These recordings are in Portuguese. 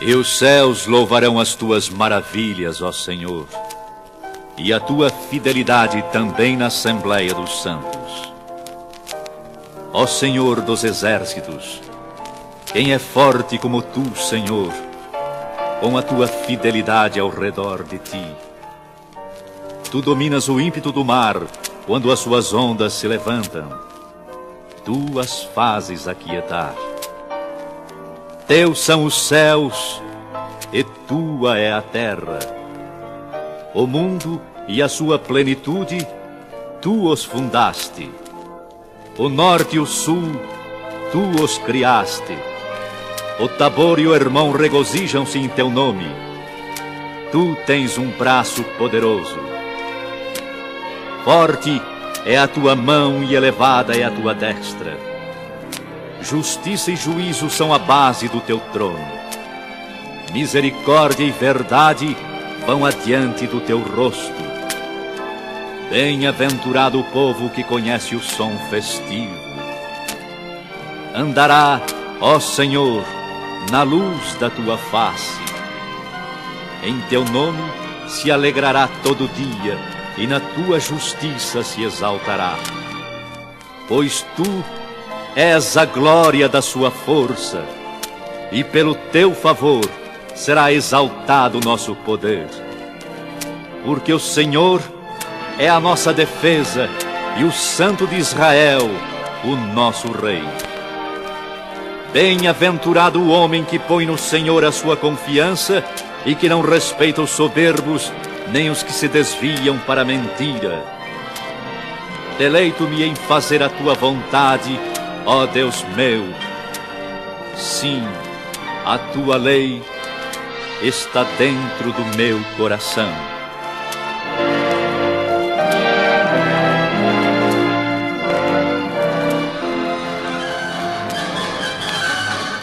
E os céus louvarão as tuas maravilhas, ó Senhor, e a tua fidelidade também na Assembleia dos Santos. Ó Senhor dos exércitos, quem é forte como tu, Senhor, com a tua fidelidade ao redor de ti? Tu dominas o ímpeto do mar quando as suas ondas se levantam. Tu as fazes aquietar. Teus são os céus e tua é a terra. O mundo e a sua plenitude, tu os fundaste. O norte e o sul, tu os criaste. O Tabor e o Hermão regozijam-se em teu nome. Tu tens um braço poderoso. Forte é a tua mão e elevada é a tua destra. Justiça e juízo são a base do teu trono. Misericórdia e verdade vão adiante do teu rosto. Bem-aventurado o povo que conhece o som festivo. Andará, ó Senhor, na luz da tua face. Em teu nome se alegrará todo dia, e na tua justiça se exaltará. Pois tu és a glória da sua força, e pelo teu favor será exaltado o nosso poder. Porque o Senhor é a nossa defesa, e o Santo de Israel, o nosso Rei. Bem-aventurado o homem que põe no Senhor a sua confiança e que não respeita os soberbos, nem os que se desviam para a mentira. Deleito-me em fazer a tua vontade, ó Deus meu. Sim, a tua lei está dentro do meu coração.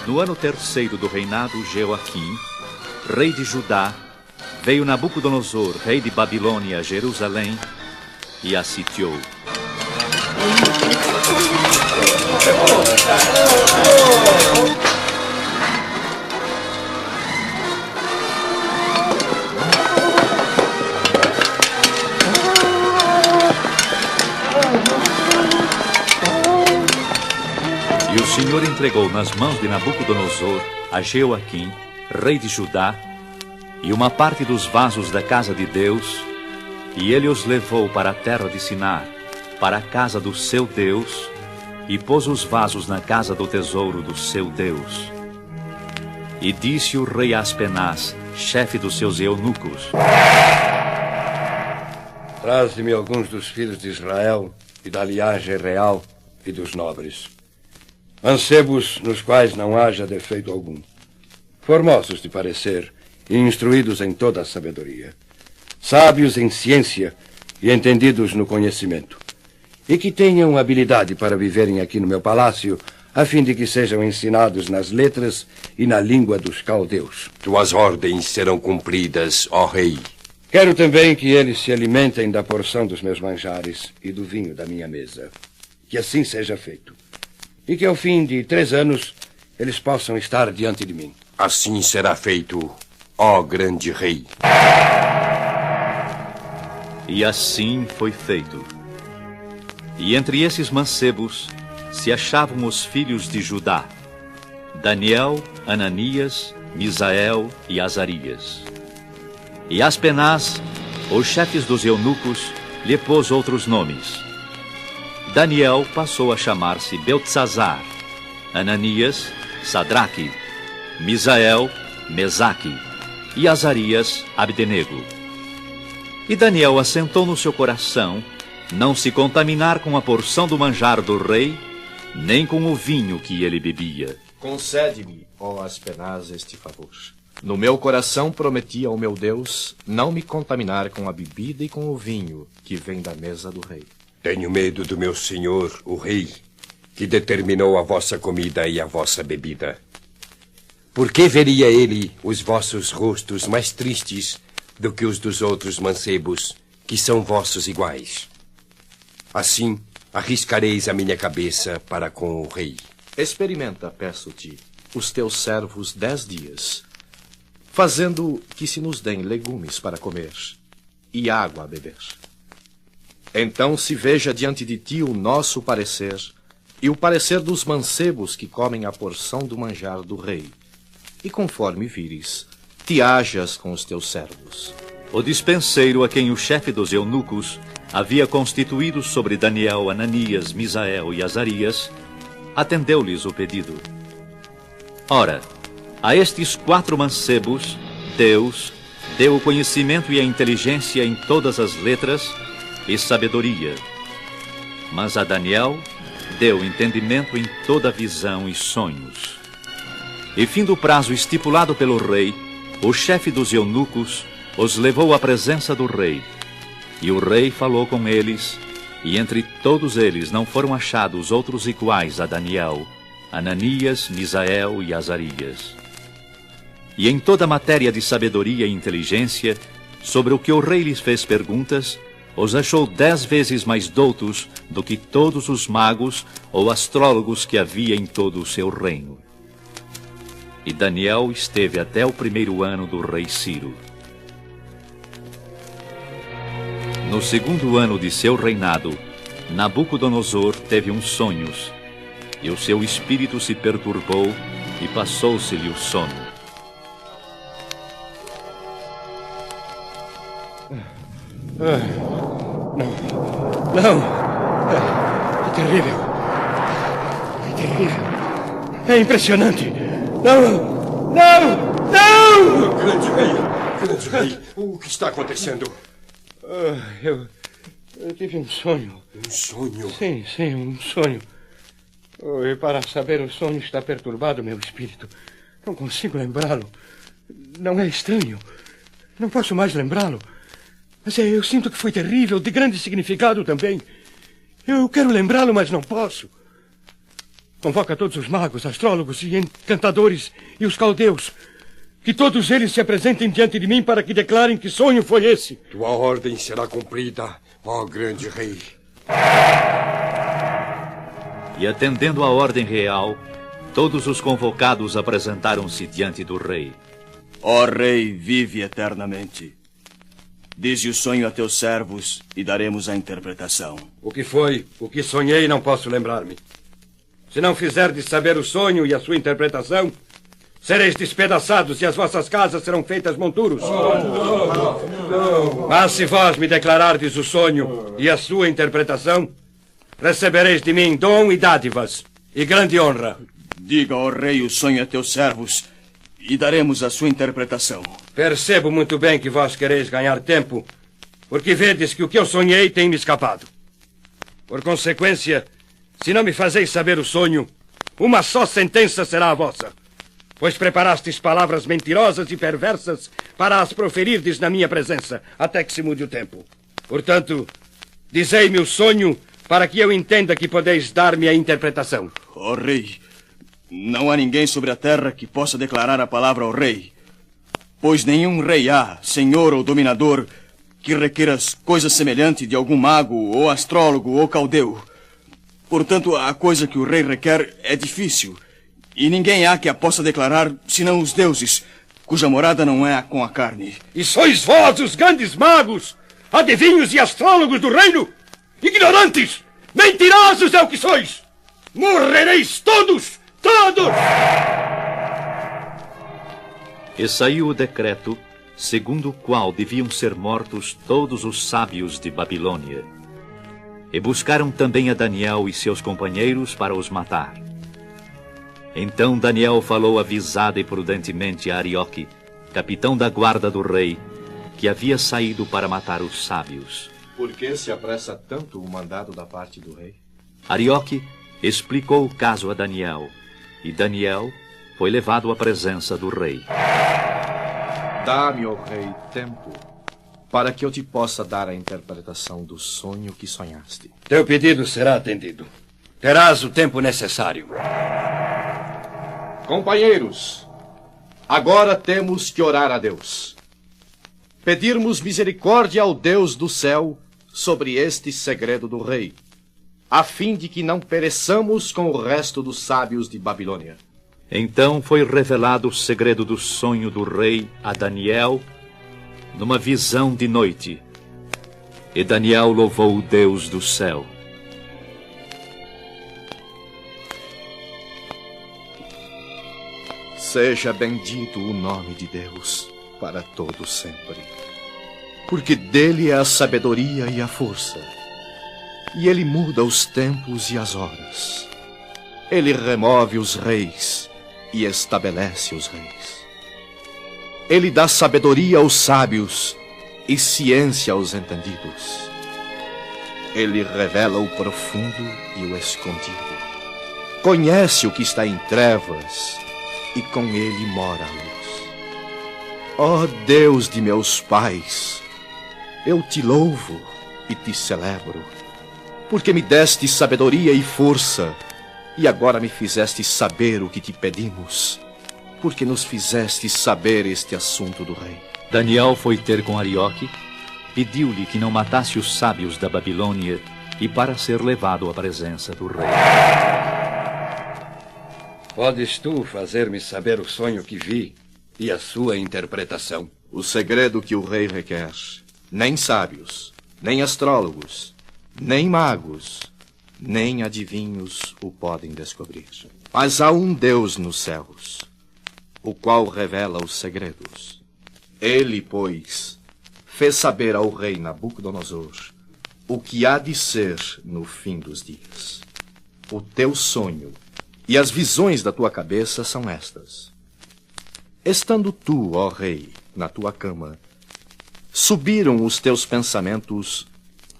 No ano terceiro do reinado de Joaquim, rei de Judá, veio Nabucodonosor, rei de Babilônia, a Jerusalém, e a sitiou. E o Senhor entregou nas mãos de Nabucodonosor a Joaquim, rei de Judá, e uma parte dos vasos da casa de Deus, e ele os levou para a terra de Sinar, para a casa do seu Deus, e pôs os vasos na casa do tesouro do seu Deus. E disse o rei Aspenaz, chefe dos seus eunucos: Traze-me alguns dos filhos de Israel e da linhagem real e dos nobres. Mancebos nos quais não haja defeito algum, formosos de parecer e instruídos em toda a sabedoria, sábios em ciência e entendidos no conhecimento, e que tenham habilidade para viverem aqui no meu palácio, a fim de que sejam ensinados nas letras e na língua dos caldeus. Tuas ordens serão cumpridas, ó rei. Quero também que eles se alimentem da porção dos meus manjares e do vinho da minha mesa. Que assim seja feito. E que ao fim de 3 anos eles possam estar diante de mim. Assim será feito, ó grande rei. E assim foi feito. E entre esses mancebos se achavam os filhos de Judá: Daniel, Ananias, Misael e Azarias. E Aspenaz, os chefes dos eunucos, lhe pôs outros nomes. Daniel passou a chamar-se Beltzazar, Ananias, Sadraque, Misael, Mesaque, e Azarias, Abdenego. E Daniel assentou no seu coração não se contaminar com a porção do manjar do rei, nem com o vinho que ele bebia. Concede-me, ó Aspenaz, este favor. No meu coração prometi ao meu Deus não me contaminar com a bebida e com o vinho que vem da mesa do rei. Tenho medo do meu senhor, o rei, que determinou a vossa comida e a vossa bebida. Por que veria ele os vossos rostos mais tristes do que os dos outros mancebos, que são vossos iguais? Assim, arriscareis a minha cabeça para com o rei. Experimenta, peço-te, os teus servos 10 dias, fazendo que se nos deem legumes para comer e água a beber. Então se veja diante de ti o nosso parecer e o parecer dos mancebos que comem a porção do manjar do rei. E conforme vires, te hajas com os teus servos. O dispenseiro a quem o chefe dos eunucos havia constituído sobre Daniel, Ananias, Misael e Azarias, atendeu-lhes o pedido. Ora, a estes 4 mancebos, Deus deu o conhecimento e a inteligência em todas as letras e sabedoria. Mas a Daniel deu entendimento em toda visão e sonhos. E findo o prazo estipulado pelo rei, o chefe dos eunucos os levou à presença do rei. E o rei falou com eles, e entre todos eles não foram achados outros iguais a Daniel, Ananias, Misael e Azarias. E em toda matéria de sabedoria e inteligência, sobre o que o rei lhes fez perguntas, os achou 10 vezes mais doutos do que todos os magos ou astrólogos que havia em todo o seu reino. E Daniel esteve até o 1º ano do rei Ciro. No 2º ano de seu reinado, Nabucodonosor teve uns sonhos, e o seu espírito se perturbou e passou-se-lhe o sono. Não. É terrível. É terrível. É impressionante. Não! Grande rei! O que está acontecendo? Eu tive um sonho. Um sonho? Sim, um sonho. E para saber o sonho está perturbado meu espírito. Não consigo lembrá-lo. Não é estranho. Não posso mais lembrá-lo. Mas eu sinto que foi terrível, de grande significado também. Eu quero lembrá-lo, mas não posso. Convoca todos os magos, astrólogos e encantadores e os caldeus. Que todos eles se apresentem diante de mim para que declarem que sonho foi esse. Tua ordem será cumprida, ó grande rei. E atendendo à ordem real, todos os convocados apresentaram-se diante do rei. Ó rei, vive eternamente. Dize o sonho a teus servos e daremos a interpretação. O que foi, o que sonhei, não posso lembrar-me. Se não fizerdes saber o sonho e a sua interpretação, sereis despedaçados e as vossas casas serão feitas monturos. Mas se vós me declarardes o sonho e a sua interpretação, recebereis de mim dom e dádivas e grande honra. Diga, ó rei, o sonho a teus servos e daremos a sua interpretação. Percebo muito bem que vós quereis ganhar tempo, porque vedes que o que eu sonhei tem me escapado. Por consequência, se não me fazeis saber o sonho, uma só sentença será a vossa. Pois preparastes palavras mentirosas e perversas para as proferirdes na minha presença, até que se mude o tempo. Portanto, dizei-me o sonho para que eu entenda que podeis dar-me a interpretação. Ó rei, não há ninguém sobre a terra que possa declarar a palavra ao rei, pois nenhum rei há, senhor ou dominador, que requeira coisa semelhante de algum mago ou astrólogo ou caldeu. Portanto, a coisa que o rei requer é difícil, e ninguém há que a possa declarar, senão os deuses, cuja morada não é com a carne. E sois vós os grandes magos, adivinhos e astrólogos do reino? Ignorantes! Mentirosos é o que sois! Morrereis todos! Todos! E saiu o decreto, segundo o qual deviam ser mortos todos os sábios de Babilônia. E buscaram também a Daniel e seus companheiros para os matar. Então Daniel falou avisada e prudentemente a Arioque, capitão da guarda do rei, que havia saído para matar os sábios. Por que se apressa tanto o mandado da parte do rei? Arioque explicou o caso a Daniel, e Daniel foi levado à presença do rei. Dá-me, ó rei, tempo, para que eu te possa dar a interpretação do sonho que sonhaste. Teu pedido será atendido. Terás o tempo necessário. Companheiros, agora temos que orar a Deus. Pedirmos misericórdia ao Deus do céu sobre este segredo do rei, a fim de que não pereçamos com o resto dos sábios de Babilônia. Então foi revelado o segredo do sonho do rei a Daniel numa visão de noite. E Daniel louvou o Deus do céu. Seja bendito o nome de Deus para todo sempre. Porque dele é a sabedoria e a força. E ele muda os tempos e as horas. Ele remove os reis e estabelece os reis. Ele dá sabedoria aos sábios e ciência aos entendidos. Ele revela o profundo e o escondido. Conhece o que está em trevas e com ele mora a luz. Ó Deus de meus pais, eu te louvo e te celebro, porque me deste sabedoria e força, e agora me fizeste saber o que te pedimos, porque nos fizeste saber este assunto do rei. Daniel foi ter com Arioque, pediu-lhe que não matasse os sábios da Babilônia e para ser levado à presença do rei. Podes tu fazer-me saber o sonho que vi e a sua interpretação? O segredo que o rei requer, nem sábios, nem astrólogos, nem magos, nem adivinhos o podem descobrir. Mas há um Deus nos céus, o qual revela os segredos. Ele, pois, fez saber ao rei Nabucodonosor o que há de ser no fim dos dias. O teu sonho e as visões da tua cabeça são estas. Estando tu, ó rei, na tua cama, subiram os teus pensamentos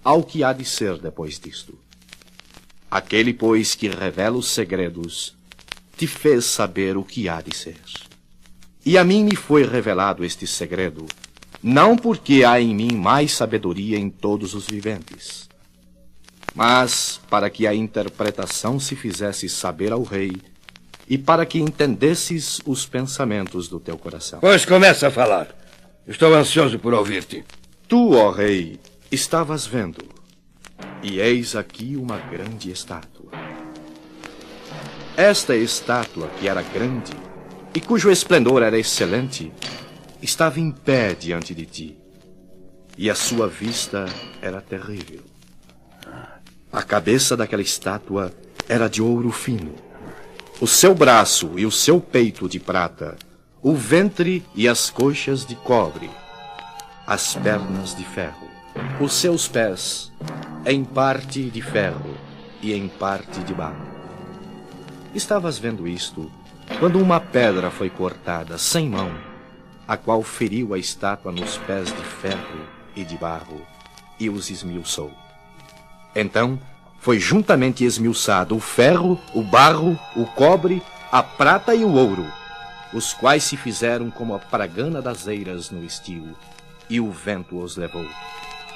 ao que há de ser depois disto. Aquele, pois, que revela os segredos, te fez saber o que há de ser. E a mim me foi revelado este segredo, não porque há em mim mais sabedoria em todos os viventes, mas para que a interpretação se fizesse saber ao rei e para que entendesses os pensamentos do teu coração. Pois começa a falar. Estou ansioso por ouvir-te. Tu, ó rei, estavas vendo, e eis aqui uma grande estátua. Esta estátua, que era grande e cujo esplendor era excelente, estava em pé diante de ti, e a sua vista era terrível. A cabeça daquela estátua era de ouro fino, o seu braço e o seu peito de prata, o ventre e as coxas de cobre, as pernas de ferro, os seus pés em parte de ferro e em parte de barro. Estavas vendo isto quando uma pedra foi cortada sem mão, a qual feriu a estátua nos pés de ferro e de barro e os esmiuçou. Então foi juntamente esmiuçado o ferro, o barro, o cobre, a prata e o ouro, os quais se fizeram como a paragana das eiras no estio, e o vento os levou.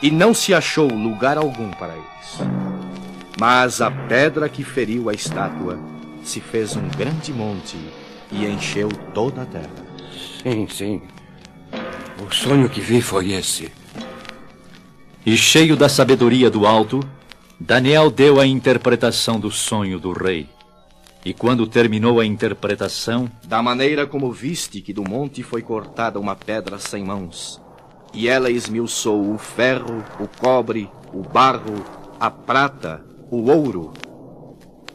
E não se achou lugar algum para eles. Mas a pedra que feriu a estátua se fez um grande monte e encheu toda a terra. Sim, sim. O sonho que vi foi esse. E cheio da sabedoria do alto, Daniel deu a interpretação do sonho do rei. E quando terminou a interpretação, da maneira como viste que do monte foi cortada uma pedra sem mãos, e ela esmiuçou o ferro, o cobre, o barro, a prata, o ouro,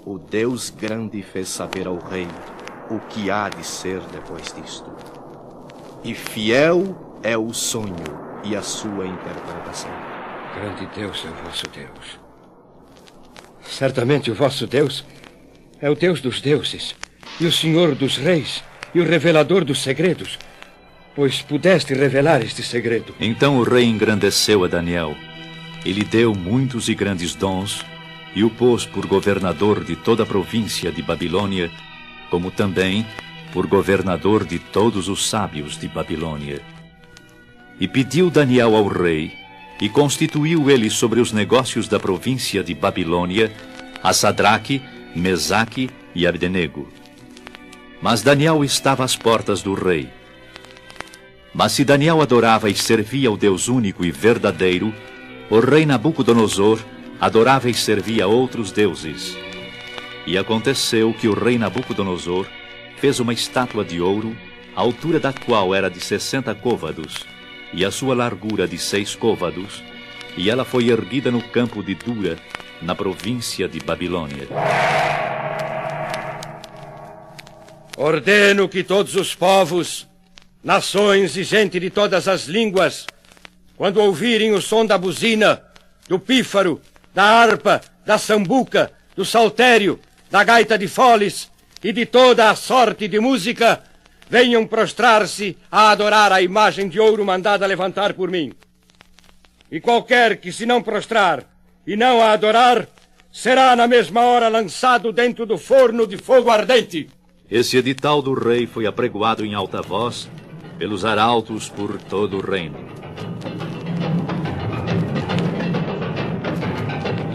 o Deus grande fez saber ao rei o que há de ser depois disto. E fiel é o sonho e a sua interpretação. Grande Deus é o vosso Deus. Certamente o vosso Deus é o Deus dos deuses, e o Senhor dos reis, e o revelador dos segredos, pois pudeste revelar este segredo. Então o rei engrandeceu a Daniel, e lhe deu muitos e grandes dons, e o pôs por governador de toda a província de Babilônia, como também por governador de todos os sábios de Babilônia. E pediu Daniel ao rei, e constituiu ele sobre os negócios da província de Babilônia a Sadraque, Mesaque e Abdenego. Mas Daniel estava às portas do rei. Mas se Daniel adorava e servia ao Deus único e verdadeiro, o rei Nabucodonosor adorava e servia a outros deuses. E aconteceu que o rei Nabucodonosor fez uma estátua de ouro, a altura da qual era de 60 côvados, e a sua largura de 6 côvados, e ela foi erguida no campo de Dura, na província de Babilônia. Ordeno que todos os povos, nações e gente de todas as línguas, quando ouvirem o som da buzina, do pífaro, da harpa, da sambuca, do saltério, da gaita de foles e de toda a sorte de música, venham prostrar-se a adorar a imagem de ouro mandada levantar por mim. E qualquer que se não prostrar e não a adorar, será na mesma hora lançado dentro do forno de fogo ardente. Esse edital do rei foi apregoado em alta voz pelos arautos por todo o reino.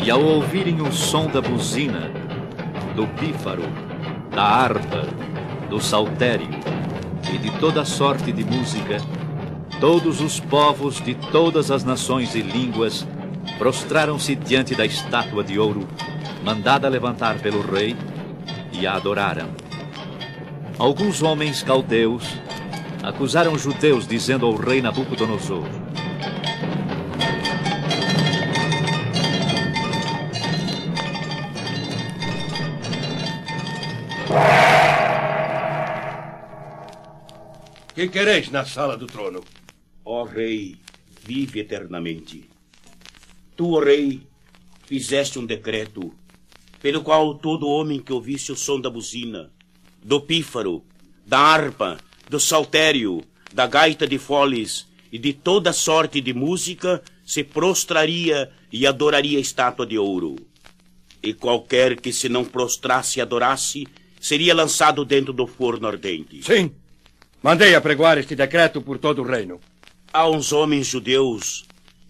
E ao ouvirem o som da buzina, do pífaro, da harpa, do saltério e de toda sorte de música, todos os povos de todas as nações e línguas prostraram-se diante da estátua de ouro, mandada levantar pelo rei, e a adoraram. Alguns homens caldeus acusaram os judeus, dizendo ao rei Nabucodonosor: Que quereis na sala do trono? Ó rei, vive eternamente. Tu, ó rei, fizeste um decreto pelo qual todo homem que ouvisse o som da buzina, do pífaro, da harpa, do saltério, da gaita de foles e de toda sorte de música se prostraria e adoraria a estátua de ouro. E qualquer que se não prostrasse e adorasse seria lançado dentro do forno ardente. Sim, mandei apregoar este decreto por todo o reino. Há uns homens judeus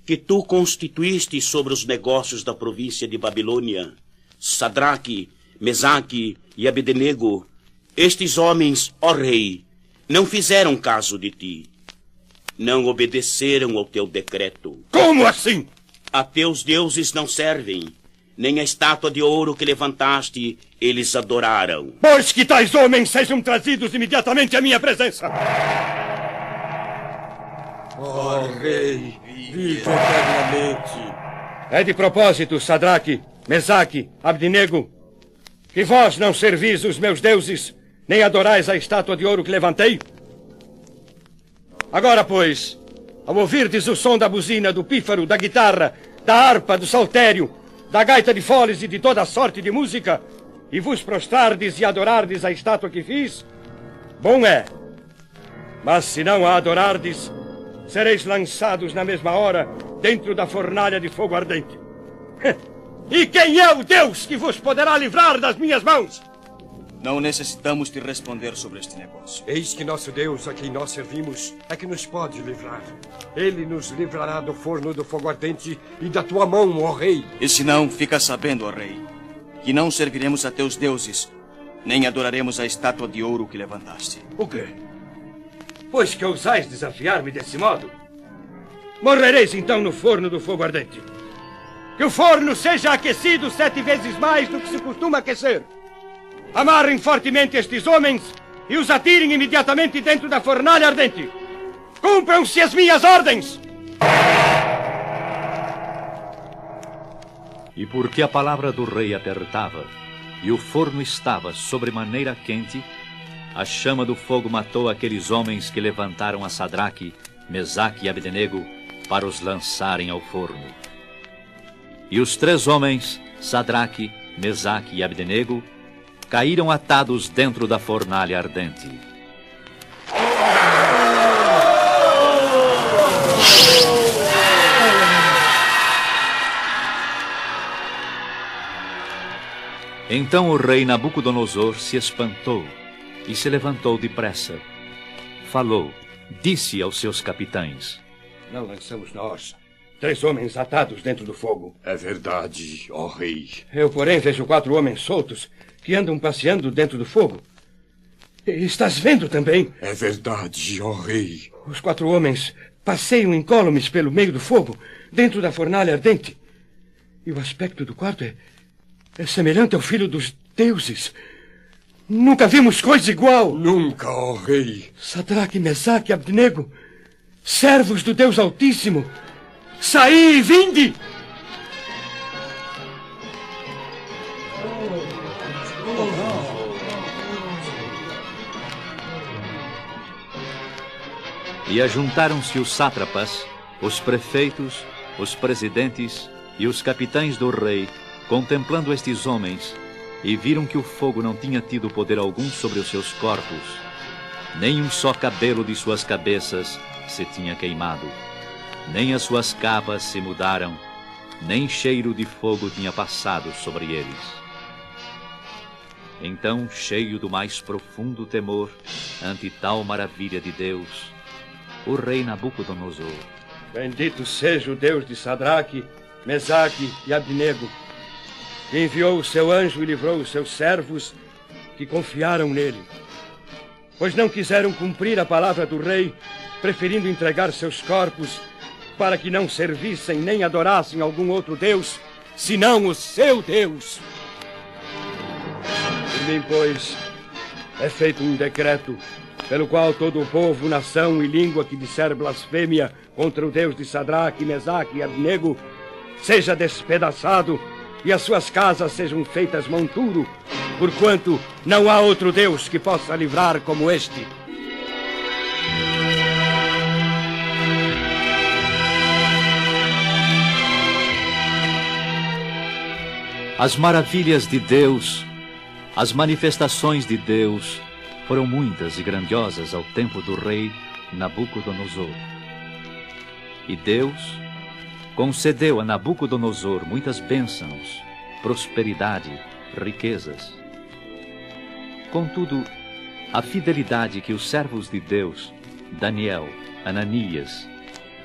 que tu constituíste sobre os negócios da província de Babilônia, Sadraque, Mesaque e Abdenego. Estes homens, ó rei, não fizeram caso de ti. Não obedeceram ao teu decreto. Como assim? A teus deuses não servem, nem a estátua de ouro que levantaste eles adoraram. Pois que tais homens sejam trazidos imediatamente à minha presença. Ó rei, vive eternamente. É de propósito, Sadraque, Mesaque, Abdenego, que vós não servis os meus deuses, nem adorais a estátua de ouro que levantei? Agora, pois, ao ouvirdes o som da buzina, do pífaro, da guitarra, da harpa, do saltério, da gaita de foles e de toda sorte de música, e vos prostrardes e adorardes a estátua que fiz, bom é. Mas se não a adorardes, sereis lançados na mesma hora dentro da fornalha de fogo ardente. E quem é o Deus que vos poderá livrar das minhas mãos? Não necessitamos te responder sobre este negócio. Eis que nosso Deus, a quem nós servimos, é que nos pode livrar. Ele nos livrará do forno do fogo ardente e da tua mão, ó rei. E se não, fica sabendo, ó rei, que não serviremos a teus deuses, nem adoraremos a estátua de ouro que levantaste. O quê? Pois que ousais desafiar-me desse modo? Morrereis então no forno do fogo ardente. Que o forno seja aquecido 7 vezes mais do que se costuma aquecer. Amarrem fortemente estes homens e os atirem imediatamente dentro da fornalha ardente. Cumpram-se as minhas ordens! E porque a palavra do rei apertava, e o forno estava sobremaneira quente, a chama do fogo matou aqueles homens que levantaram a Sadraque, Mesaque e Abdenego para os lançarem ao forno. E os 3 homens, Sadraque, Mesaque e Abdenego, caíram atados dentro da fornalha ardente. Então o rei Nabucodonosor se espantou e se levantou depressa. Falou, disse aos seus capitães: Não lançamos nós 3 homens atados dentro do fogo. É verdade, ó rei. Eu, porém, vejo 4 homens soltos que andam passeando dentro do fogo. Estás vendo também? É verdade, ó rei. Os 4 homens passeiam incólumes pelo meio do fogo, dentro da fornalha ardente. E o aspecto do quarto é semelhante ao filho dos deuses. Nunca vimos coisa igual. Nunca, ó rei. Sadraque, Mesaque e Abdenego, servos do Deus Altíssimo, saí e vinde! E ajuntaram-se os sátrapas, os prefeitos, os presidentes e os capitães do rei, contemplando estes homens, e viram que o fogo não tinha tido poder algum sobre os seus corpos, nem um só cabelo de suas cabeças se tinha queimado, nem as suas capas se mudaram, nem cheiro de fogo tinha passado sobre eles. Então, cheio do mais profundo temor ante tal maravilha de Deus, o rei Nabucodonosor: Bendito seja o Deus de Sadraque, Mesaque e Abdenego, que enviou o seu anjo e livrou os seus servos que confiaram nele. Pois não quiseram cumprir a palavra do rei, preferindo entregar seus corpos para que não servissem nem adorassem algum outro Deus, senão o seu Deus. Por mim, pois, é feito um decreto pelo qual todo o povo, nação e língua que disser blasfêmia contra o Deus de Sadraque, Mesaque e Abdenego seja despedaçado e as suas casas sejam feitas monturo, porquanto não há outro Deus que possa livrar como este. As maravilhas de Deus, as manifestações de Deus, foram muitas e grandiosas ao tempo do rei Nabucodonosor. E Deus concedeu a Nabucodonosor muitas bênçãos, prosperidade, riquezas. Contudo, a fidelidade que os servos de Deus, Daniel, Ananias,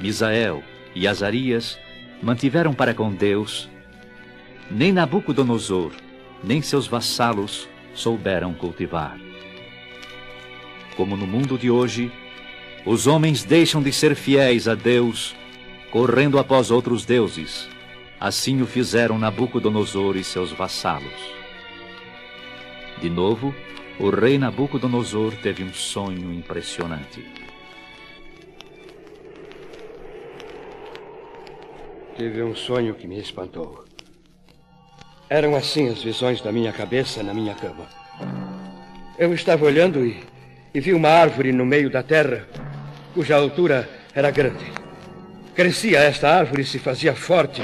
Misael e Azarias, mantiveram para com Deus, nem Nabucodonosor, nem seus vassalos souberam cultivar. Como no mundo de hoje, os homens deixam de ser fiéis a Deus, correndo após outros deuses. Assim o fizeram Nabucodonosor e seus vassalos. De novo, o rei Nabucodonosor teve um sonho impressionante. Tive um sonho que me espantou. Eram assim as visões da minha cabeça na minha cama. Eu estava olhando e vi uma árvore no meio da terra, cuja altura era grande. Crescia esta árvore e se fazia forte,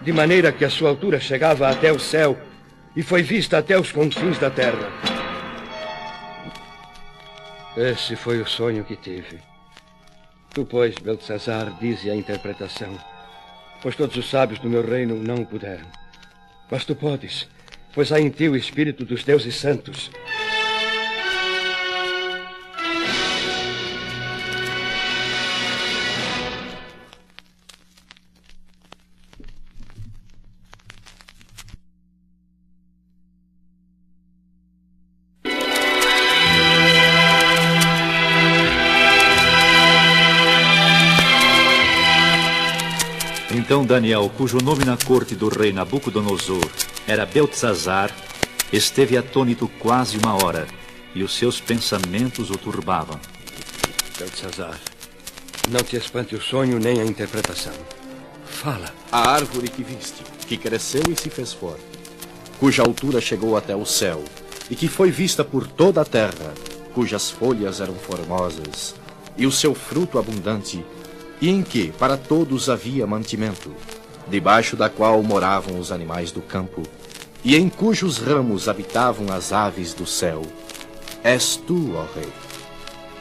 de maneira que a sua altura chegava até o céu e foi vista até os confins da terra. Esse foi o sonho que tive. Tu, pois, Beltesazar, dize a interpretação, pois todos os sábios do meu reino não o puderam. Mas tu podes, pois há em ti o espírito dos deuses santos. Então Daniel, cujo nome na corte do rei Nabucodonosor era Beltesazar, esteve atônito quase uma hora, e os seus pensamentos o turbavam. Beltesazar, não te espante o sonho nem a interpretação. Fala. A árvore que viste, que cresceu e se fez forte, cuja altura chegou até o céu, e que foi vista por toda a terra, cujas folhas eram formosas, e o seu fruto abundante, e em que para todos havia mantimento, debaixo da qual moravam os animais do campo, e em cujos ramos habitavam as aves do céu. És tu, ó rei,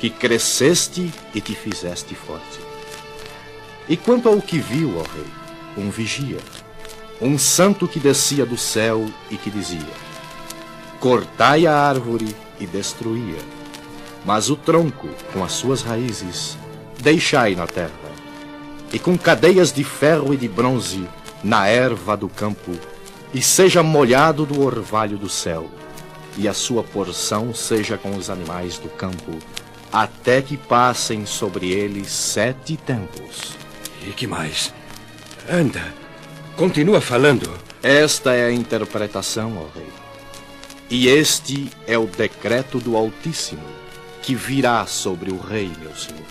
que cresceste e te fizeste forte. E quanto ao que viu, ó rei, um vigia, um santo que descia do céu e que dizia: cortai a árvore e destruí-a, mas o tronco, com as suas raízes, deixai na terra, e com cadeias de ferro e de bronze na erva do campo, e seja molhado do orvalho do céu, e a sua porção seja com os animais do campo, até que passem sobre ele 7 tempos. E que mais? Anda, continua falando. Esta é a interpretação, ó rei. E este é o decreto do Altíssimo, que virá sobre o rei, meu senhor.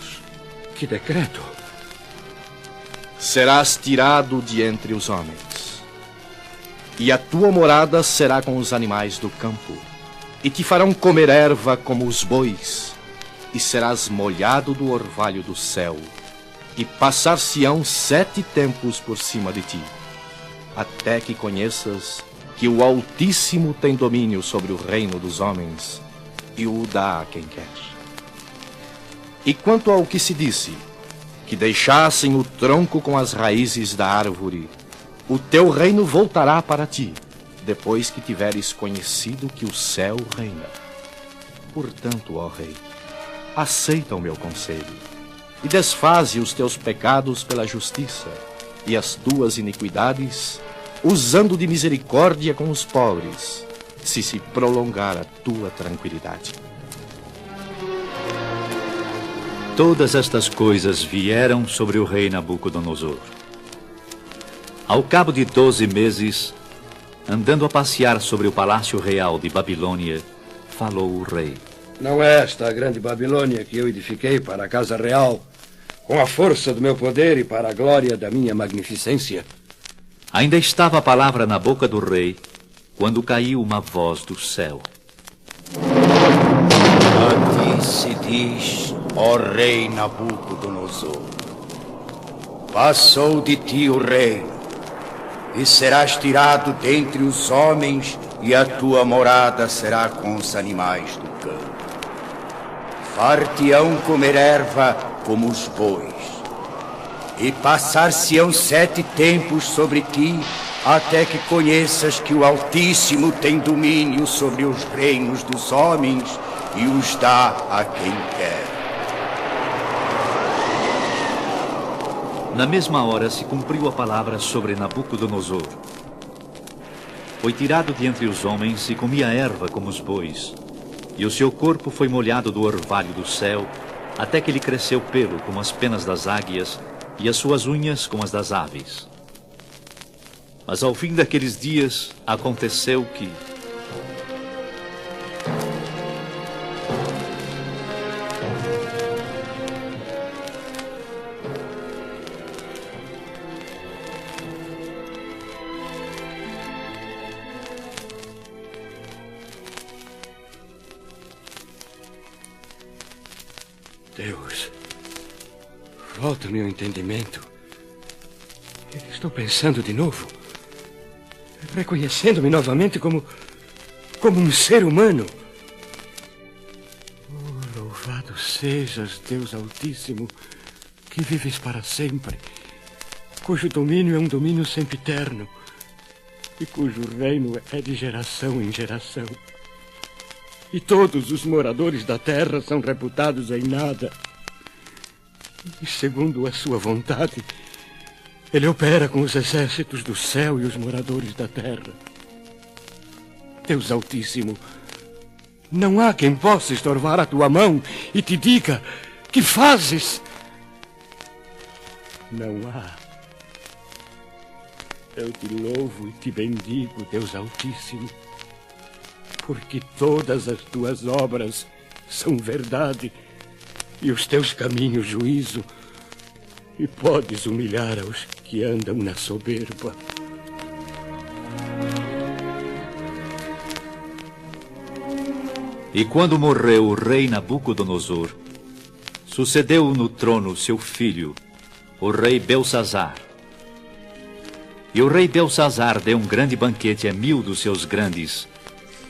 Que decreto? Serás tirado de entre os homens, e a tua morada será com os animais do campo, e te farão comer erva como os bois, e serás molhado do orvalho do céu, e passar-se-ão 7 tempos por cima de ti, até que conheças que o Altíssimo tem domínio sobre o reino dos homens, e o dá a quem quer. E quanto ao que se disse, que deixassem o tronco com as raízes da árvore, o teu reino voltará para ti, depois que tiveres conhecido que o céu reina. Portanto, ó rei, aceita o meu conselho, e desfaze os teus pecados pela justiça, e as tuas iniquidades, usando de misericórdia com os pobres, se prolongar a tua tranquilidade. Todas estas coisas vieram sobre o rei Nabucodonosor. Ao cabo de 12 meses, andando a passear sobre o palácio real de Babilônia, falou o rei. Não é esta a grande Babilônia que eu edifiquei para a casa real, com a força do meu poder e para a glória da minha magnificência? Ainda estava a palavra na boca do rei, quando caiu uma voz do céu. A ti se diz, ó rei Nabucodonosor, passou de ti o reino, e serás tirado dentre os homens, e a tua morada será com os animais do campo. Far-te-ão comer erva como os bois, e passar-se-ão 7 tempos sobre ti, até que conheças que o Altíssimo tem domínio sobre os reinos dos homens e os dá a quem quer. Na mesma hora se cumpriu a palavra sobre Nabucodonosor. Foi tirado de entre os homens e comia erva como os bois, e o seu corpo foi molhado do orvalho do céu, até que lhe cresceu pelo como as penas das águias e as suas unhas como as das aves. Mas ao fim daqueles dias aconteceu que, Deus, volta o meu entendimento. Estou pensando de novo, reconhecendo-me novamente como um ser humano. Oh, louvado sejas, Deus Altíssimo, que vives para sempre, cujo domínio é um domínio sempiterno e cujo reino é de geração em geração. E todos os moradores da terra são reputados em nada. E segundo a sua vontade, ele opera com os exércitos do céu e os moradores da terra. Deus Altíssimo, não há quem possa estorvar a tua mão e te diga: que fazes? Não há. Eu te louvo e te bendigo, Deus Altíssimo, porque todas as tuas obras são verdade e os teus caminhos juízo, e podes humilhar aos que andam na soberba. E quando morreu o rei Nabucodonosor, sucedeu no trono seu filho, o rei Belsazar. E o rei Belsazar deu um grande banquete a 1000 dos seus grandes,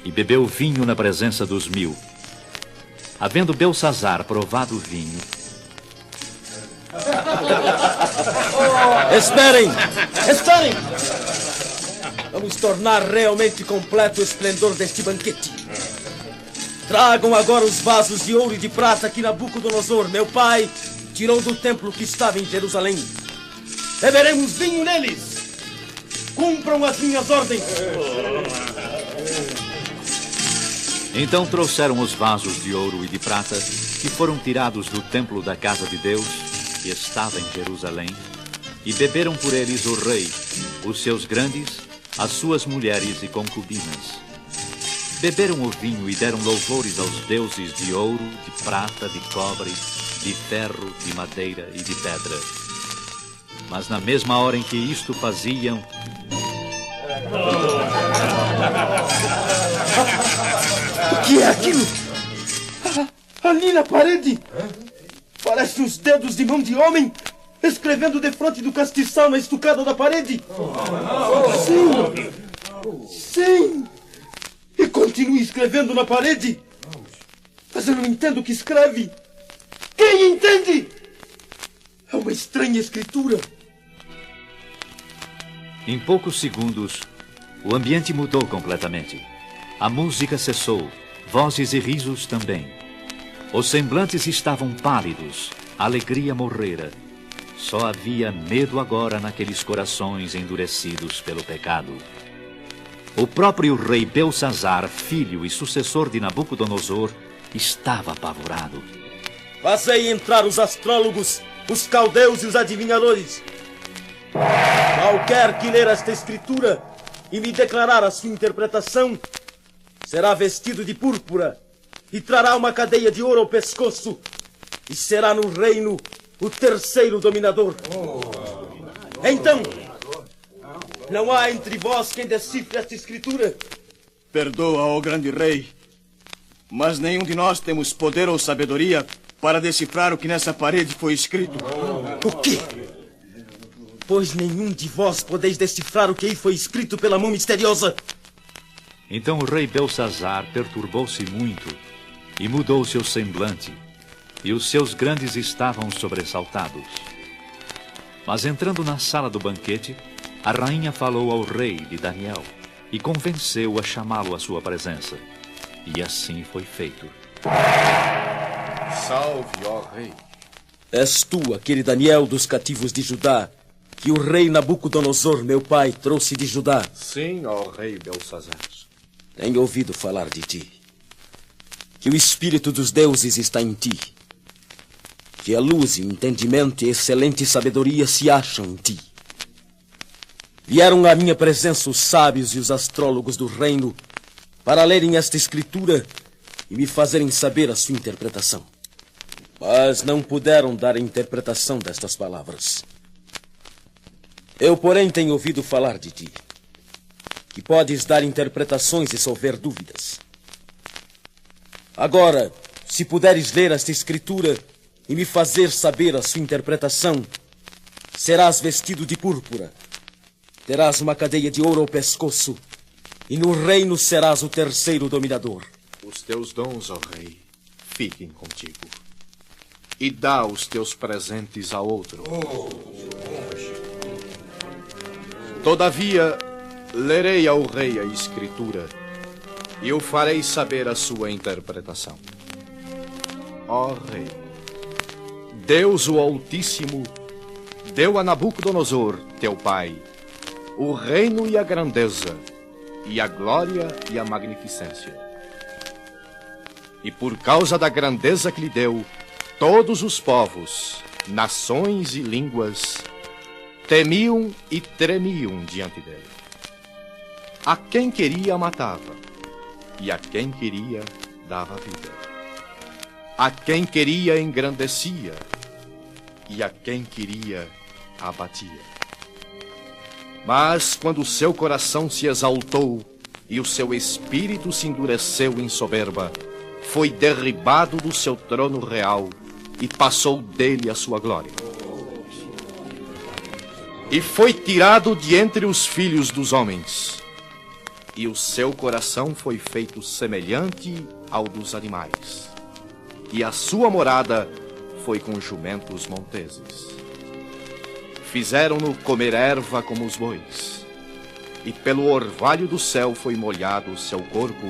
e bebeu vinho na presença dos 1000. Havendo Belsazar provado o vinho... Esperem! Esperem! Vamos tornar realmente completo o esplendor deste banquete. Tragam agora os vasos de ouro e de prata que Nabucodonosor, meu pai, tirou do templo que estava em Jerusalém. Beberemos vinho neles. Cumpram as minhas ordens. Então trouxeram os vasos de ouro e de prata que foram tirados do templo da casa de Deus, que estava em Jerusalém, e beberam por eles o rei, os seus grandes, as suas mulheres e concubinas. beberam o vinho e deram louvores aos deuses de ouro, de prata, de cobre, de ferro, de madeira e de pedra. Mas na mesma hora em que isto faziam... O que é aquilo? Ali na parede! Parece os dedos de mão de homem escrevendo defronte do castiçal na estucada da parede! Sim! Sim! E continue escrevendo na parede! Mas eu não entendo o que escreve! Quem entende? É uma estranha escritura! Em poucos segundos, o ambiente mudou completamente. A música cessou, vozes e risos também. Os semblantes estavam pálidos, a alegria morrera. Só havia medo agora naqueles corações endurecidos pelo pecado. O próprio rei Belsazar, filho e sucessor de Nabucodonosor, estava apavorado. Fazei entrar os astrólogos, os caldeus e os adivinhadores. Qualquer que ler esta escritura e me declarar a sua interpretação, será vestido de púrpura e trará uma cadeia de ouro ao pescoço e será no reino o terceiro dominador. Então, não há entre vós quem decifre esta escritura? Perdoa, ó grande rei, mas nenhum de nós temos poder ou sabedoria para decifrar o que nessa parede foi escrito. O quê? Pois nenhum de vós podeis decifrar o que aí foi escrito pela mão misteriosa. Então o rei Belsazar perturbou-se muito e mudou seu semblante, e os seus grandes estavam sobressaltados. Mas entrando na sala do banquete, a rainha falou ao rei de Daniel e convenceu-o a chamá-lo à sua presença. E assim foi feito. Salve, ó rei. És tu, aquele Daniel dos cativos de Judá, que o rei Nabucodonosor, meu pai, trouxe de Judá? Sim, ó rei Belsazar. Tenho ouvido falar de ti, que o espírito dos deuses está em ti, que a luz e o entendimento e excelente sabedoria se acham em ti. Vieram à minha presença os sábios e os astrólogos do reino para lerem esta escritura e me fazerem saber a sua interpretação. Mas não puderam dar a interpretação destas palavras. Eu, porém, tenho ouvido falar de ti, que podes dar interpretações e solver dúvidas. Agora, se puderes ler esta escritura e me fazer saber a sua interpretação, serás vestido de púrpura, terás uma cadeia de ouro ao pescoço, e no reino serás o terceiro dominador. Os teus dons, ó rei, fiquem contigo. E dá os teus presentes a outro. Todavia, lerei ao rei a escritura e o farei saber a sua interpretação. Ó rei, Deus o Altíssimo deu a Nabucodonosor, teu pai, o reino e a grandeza, e a glória e a magnificência. E por causa da grandeza que lhe deu, todos os povos, nações e línguas temiam e tremiam diante dele. A quem queria matava, e a quem queria dava vida. A quem queria engrandecia, e a quem queria abatia. Mas quando o seu coração se exaltou e o seu espírito se endureceu em soberba, foi derribado do seu trono real e passou dele a sua glória. E foi tirado de entre os filhos dos homens, e o seu coração foi feito semelhante ao dos animais, e a sua morada foi com jumentos monteses. Fizeram-no comer erva como os bois, e pelo orvalho do céu foi molhado o seu corpo,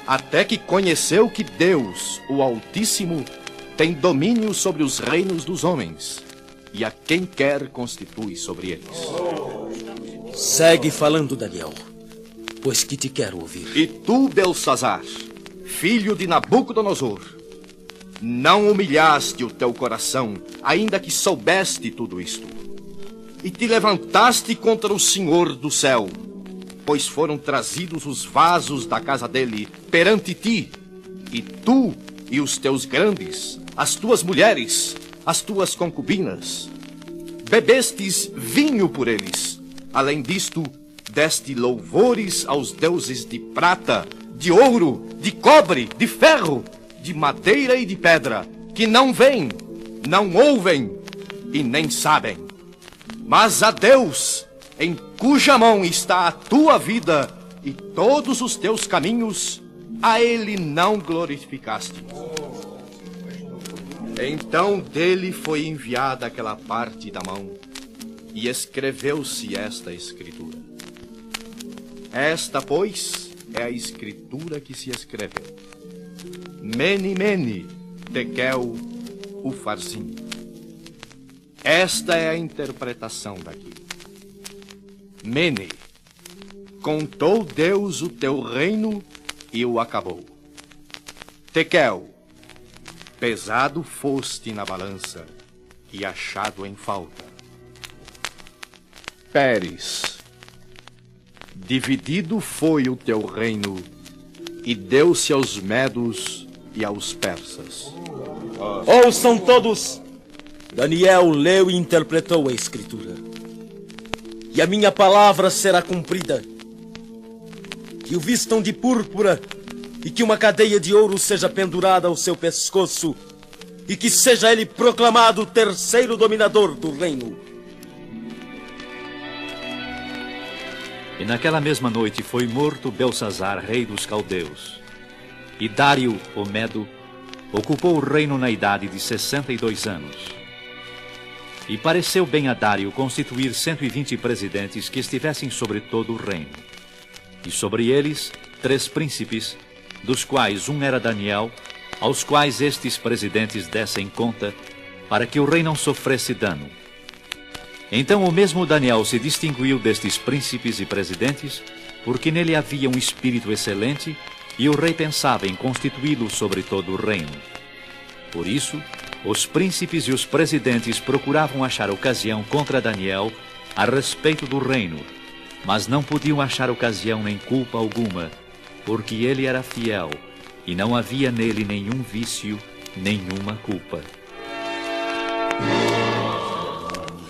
até que conheceu que Deus, o Altíssimo, tem domínio sobre os reinos dos homens, e a quem quer constitui sobre eles. Segue falando, Daniel, pois que te quero ouvir. E tu, Belsazar, filho de Nabucodonosor, não humilhaste o teu coração, ainda que soubeste tudo isto, e te levantaste contra o Senhor do céu, pois foram trazidos os vasos da casa dele perante ti, e tu e os teus grandes, as tuas mulheres, as tuas concubinas, bebestes vinho por eles. Além disto, deste louvores aos deuses de prata, de ouro, de cobre, de ferro, de madeira e de pedra, que não veem, não ouvem e nem sabem. Mas a Deus, em cuja mão está a tua vida e todos os teus caminhos, a ele não glorificaste. Então dele foi enviada aquela parte da mão, e escreveu-se esta escritura. Esta, pois, é a escritura que se escreveu. Mene, mene, tekel, ufarsin. Esta é a interpretação daqui. Mene, contou Deus o teu reino e o acabou. Tekel, pesado foste na balança e achado em falta. Pérez, dividido foi o teu reino e deu-se aos medos e aos persas. Ouçam todos! Daniel leu e interpretou a escritura. E a minha palavra será cumprida. Que o vistam de púrpura e que uma cadeia de ouro seja pendurada ao seu pescoço e que seja ele proclamado o terceiro dominador do reino. E naquela mesma noite foi morto Belsazar, rei dos caldeus. E Dário, o Medo, ocupou o reino na idade de 62 anos. E pareceu bem a Dário constituir 120 presidentes que estivessem sobre todo o reino. E sobre eles 3 príncipes, dos quais um era Daniel, aos quais estes presidentes dessem conta, para que o rei não sofresse dano. Então o mesmo Daniel se distinguiu destes príncipes e presidentes, porque nele havia um espírito excelente, e o rei pensava em constituí-lo sobre todo o reino. Por isso, os príncipes e os presidentes procuravam achar ocasião contra Daniel a respeito do reino, mas não podiam achar ocasião nem culpa alguma, porque ele era fiel, e não havia nele nenhum vício, nenhuma culpa.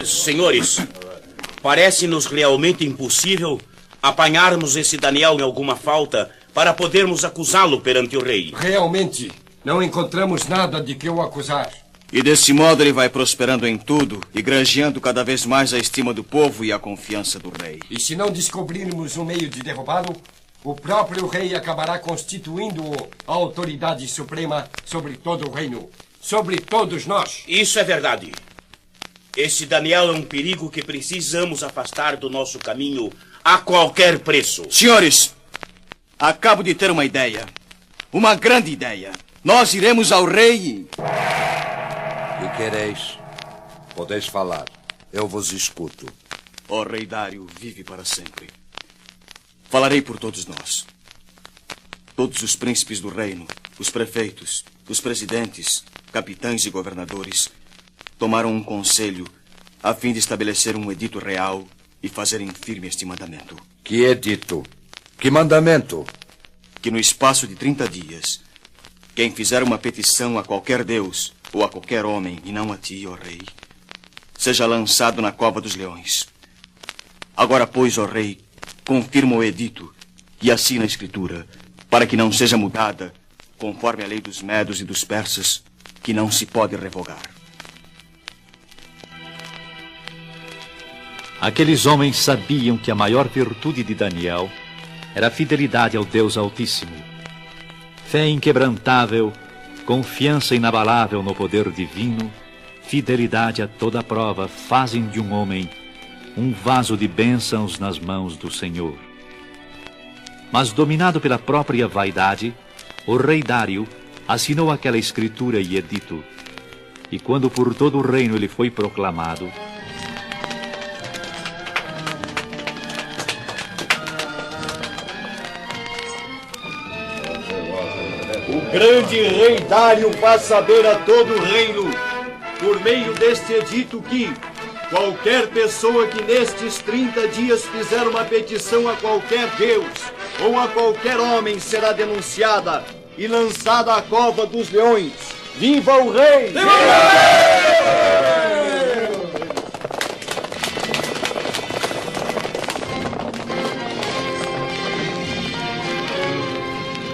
Senhores, parece-nos realmente impossível apanharmos esse Daniel em alguma falta para podermos acusá-lo perante o rei. Realmente, não encontramos nada de que o acusar. E desse modo ele vai prosperando em tudo e granjeando cada vez mais a estima do povo e a confiança do rei. E se não descobrirmos um meio de derrubá-lo, o próprio rei acabará constituindo-o a autoridade suprema sobre todo o reino, sobre todos nós. Isso é verdade. Esse Daniel é um perigo que precisamos afastar do nosso caminho a qualquer preço. Senhores, acabo de ter uma ideia. Uma grande ideia. Nós iremos ao rei. Que quereis? Podeis falar. Eu vos escuto. Ó rei Dário, vive para sempre. Falarei por todos nós. Todos os príncipes do reino, os prefeitos, os presidentes, capitães e governadores tomaram um conselho a fim de estabelecer um edito real e fazerem firme este mandamento. Que edito? Que mandamento? Que no espaço de 30 dias, quem fizer uma petição a qualquer deus ou a qualquer homem, e não a ti, ó rei, seja lançado na cova dos leões. Agora, pois, ó rei, confirma o edito e assina a escritura, para que não seja mudada, conforme a lei dos medos e dos persas, que não se pode revogar. Aqueles homens sabiam que a maior virtude de Daniel era a fidelidade ao Deus Altíssimo. Fé inquebrantável, confiança inabalável no poder divino, fidelidade a toda prova fazem de um homem um vaso de bênçãos nas mãos do Senhor. Mas, dominado pela própria vaidade, o rei Dário assinou aquela escritura e edito. E quando por todo o reino ele foi proclamado, O grande rei Dário faz saber a todo o reino, por meio deste edito, que, Qualquer pessoa que nestes 30 dias fizer uma petição a qualquer Deus ou a qualquer homem será denunciada e lançada à cova dos leões. Viva o rei! Viva o rei!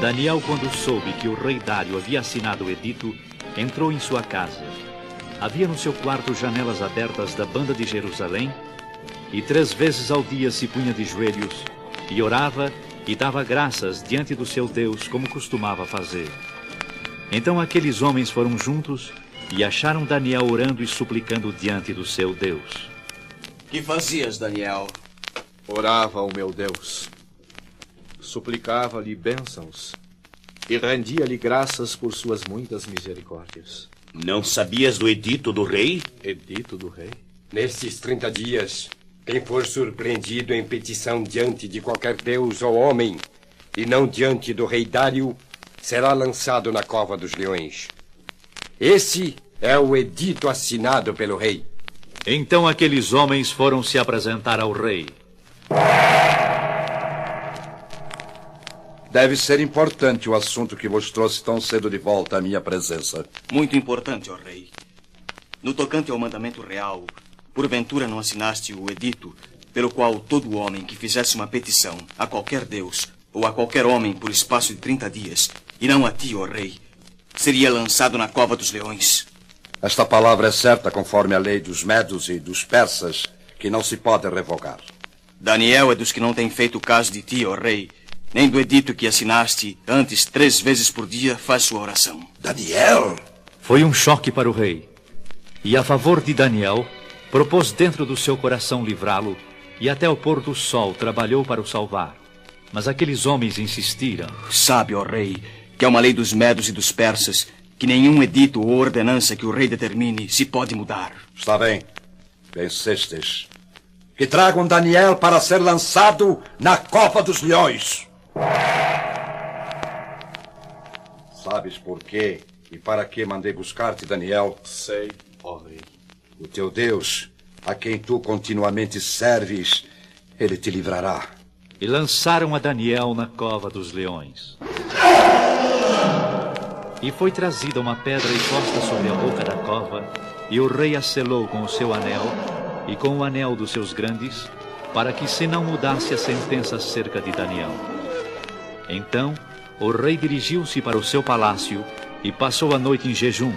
Daniel, quando soube que o rei Dário havia assinado o edito, entrou em sua casa. Havia no seu quarto janelas abertas da banda de Jerusalém, e 3 vezes ao dia se punha de joelhos, e orava e dava graças diante do seu Deus, como costumava fazer. Então aqueles homens foram juntos e acharam Daniel orando e suplicando diante do seu Deus. Que fazias, Daniel? Orava ao meu Deus. Suplicava-lhe bênçãos e rendia-lhe graças por suas muitas misericórdias. Não sabias do edito do rei? Edito do rei? Nestes 30 dias, quem for surpreendido em petição diante de qualquer deus ou homem, e não diante do rei Dário, será lançado na cova dos leões. Esse é o edito assinado pelo rei. Então aqueles homens foram se apresentar ao rei. Deve ser importante o assunto que vos trouxe tão cedo de volta à minha presença. Muito importante, ó rei. No tocante ao mandamento real, porventura não assinaste o edito pelo qual todo homem que fizesse uma petição a qualquer deus ou a qualquer homem por espaço de 30 dias, e não a ti, ó rei, seria lançado na cova dos leões? Esta palavra é certa conforme a lei dos medos e dos persas, que não se pode revogar. Daniel é dos que não tem feito caso de ti, ó rei, nem do edito que assinaste antes 3 vezes por dia faz sua oração. Daniel! Foi um choque para o rei. E a favor de Daniel, propôs dentro do seu coração livrá-lo, e até o pôr do sol trabalhou para o salvar. Mas aqueles homens insistiram. Sabe, ó rei, que é uma lei dos medos e dos persas, que nenhum edito ou ordenança que o rei determine se pode mudar. Está bem. Vencestes. Que tragam Daniel para ser lançado na cova dos leões. Sabes por quê e para que mandei buscar-te, Daniel? Sei, ó rei. O teu Deus, a quem tu continuamente serves, ele te livrará. E lançaram a Daniel na cova dos leões. E foi trazida uma pedra e posta sobre a boca da cova, e o rei a selou com o seu anel e com o anel dos seus grandes, para que se não mudasse a sentença acerca de Daniel. Então o rei dirigiu-se para o seu palácio e passou a noite em jejum,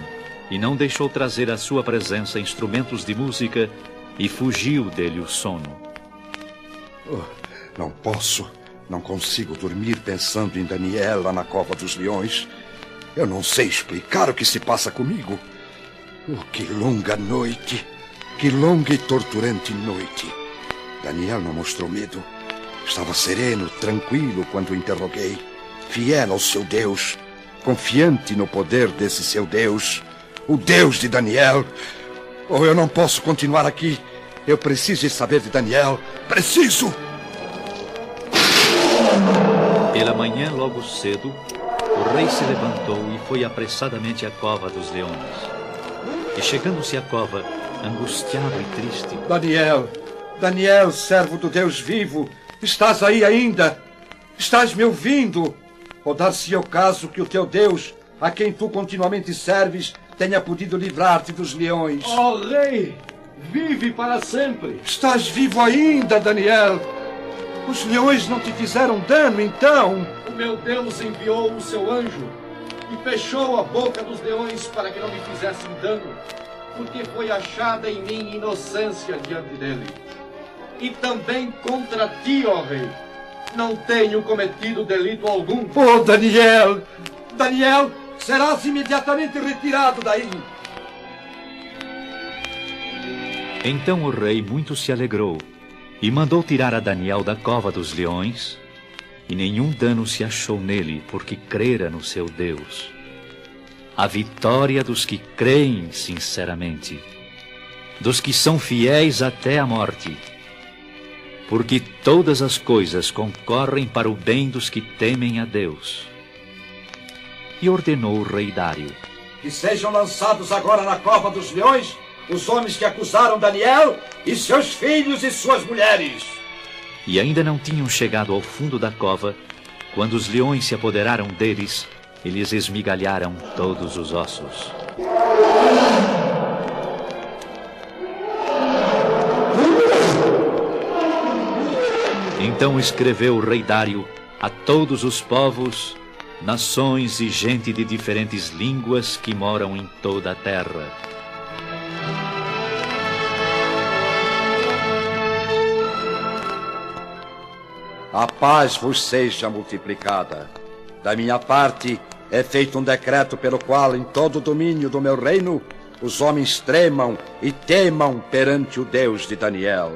e não deixou trazer à sua presença instrumentos de música, e fugiu dele o sono. Não consigo dormir pensando em Daniel lá na cova dos leões. Eu não sei explicar o que se passa comigo. Que longa noite, que longa e torturante noite. Daniel não mostrou medo. Estava sereno, tranquilo quando o interroguei, fiel ao seu Deus, confiante no poder desse seu Deus, o Deus de Daniel. Eu não posso continuar aqui. Eu preciso saber de Daniel. Preciso! Pela manhã, logo cedo, o rei se levantou e foi apressadamente à cova dos leões. E chegando-se à cova, angustiado e triste... Daniel, servo do Deus vivo, estás aí ainda? Estás me ouvindo? Ou dar-se-ia o caso que o teu Deus, a quem tu continuamente serves, tenha podido livrar-te dos leões? Ó rei, vive para sempre. Estás vivo ainda, Daniel? Os leões não te fizeram dano, então? O meu Deus enviou o seu anjo e fechou a boca dos leões para que não me fizessem dano, porque foi achada em mim inocência diante dele. E também contra ti, ó rei, não tenho cometido delito algum. Oh, Daniel! Daniel, serás imediatamente retirado daí. Então o rei muito se alegrou e mandou tirar a Daniel da cova dos leões, e nenhum dano se achou nele, porque crera no seu Deus. A vitória dos que creem sinceramente, dos que são fiéis até a morte, porque todas as coisas concorrem para o bem dos que temem a Deus. E ordenou o rei Dário: Que sejam lançados agora na cova dos leões os homens que acusaram Daniel e seus filhos e suas mulheres. E ainda não tinham chegado ao fundo da cova, quando os leões se apoderaram deles e lhes esmigalharam todos os ossos. Então escreveu o rei Dário a todos os povos, nações e gente de diferentes línguas que moram em toda a terra. A paz vos seja multiplicada. Da minha parte, é feito um decreto pelo qual, em todo o domínio do meu reino, os homens tremam e temam perante o Deus de Daniel.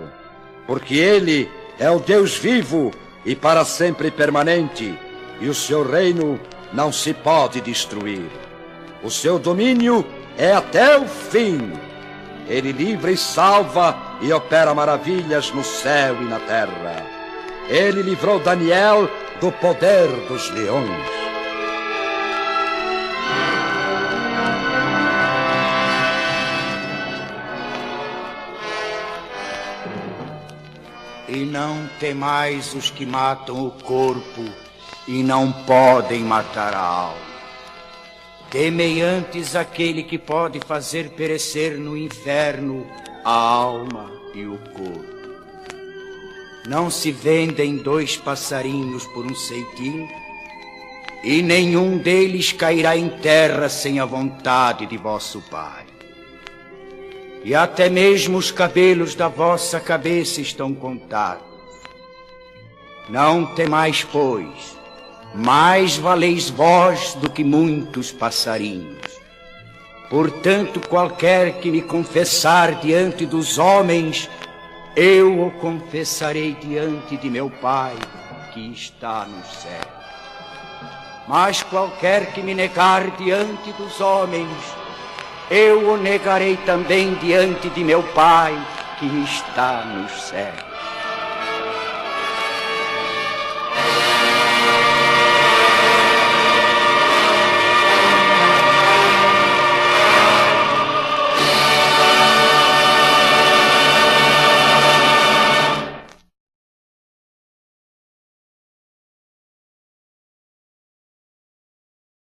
Porque ele é o Deus vivo e para sempre permanente, e o seu reino não se pode destruir. O seu domínio é até o fim. Ele livra e salva e opera maravilhas no céu e na terra. Ele livrou Daniel do poder dos leões. E não temais os que matam o corpo e não podem matar a alma. Temei antes aquele que pode fazer perecer no inferno a alma e o corpo. Não se vendem 2 passarinhos por um ceitim, e nenhum deles cairá em terra sem a vontade de vosso Pai. E até mesmo os cabelos da vossa cabeça estão contados. Não temais, pois, mais valeis vós do que muitos passarinhos. Portanto, qualquer que me confessar diante dos homens, eu o confessarei diante de meu Pai, que está no céu. Mas qualquer que me negar diante dos homens, eu o negarei também diante de meu Pai, que está nos céus.